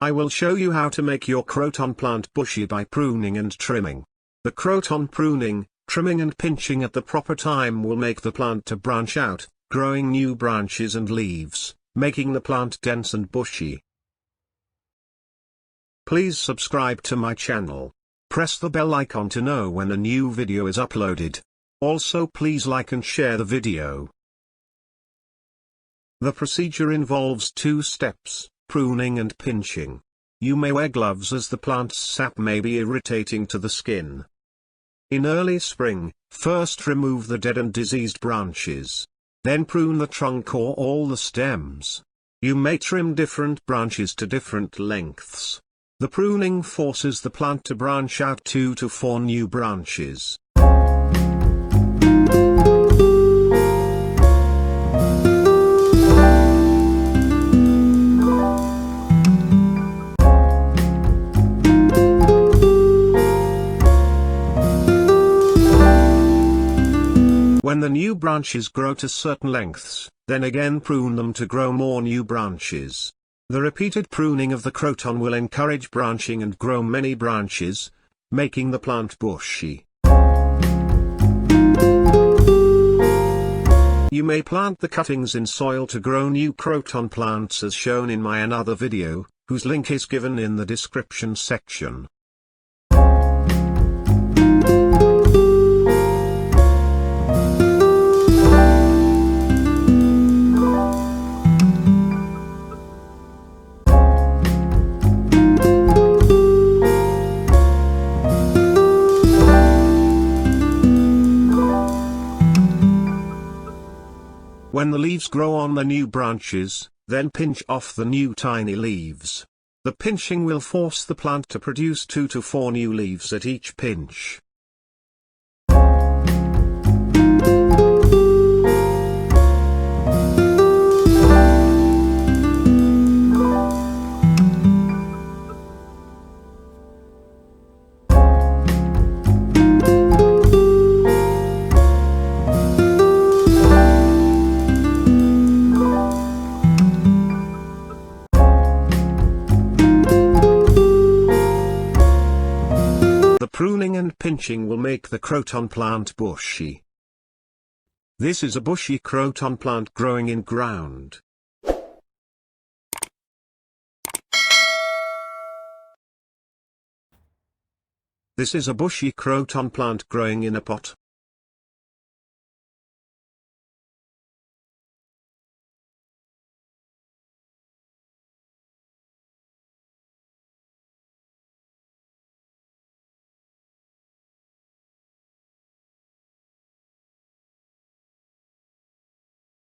I will show you how to make your croton plant bushy by pruning and trimming. The croton pruning, trimming and pinching at the proper time will make the plant to branch out, growing new branches and leaves, making the plant dense and bushy. Please subscribe to my channel. Press the bell icon to know when a new video is uploaded. Also please like and share the video. The procedure involves 2 steps, pruning and pinching. You may wear gloves as the plant's sap may be irritating to the skin. In early spring, first remove the dead and diseased branches. Then prune the trunk or all the stems. You may trim different branches to different lengths. The pruning forces the plant to branch out 2 to 4 new branches. When the new branches grow to certain lengths, then again prune them to grow more new branches. The repeated pruning of the croton will encourage branching and grow many branches, making the plant bushy. You may plant the cuttings in soil to grow new croton plants as shown in my another video, whose link is given in the description section. When the leaves grow on the new branches, then pinch off the new tiny leaves. The pinching will force the plant to produce 2 to 4 new leaves at each pinch. Pruning and pinching will make the croton plant bushy. This is a bushy croton plant growing in ground. This is a bushy croton plant growing in a pot.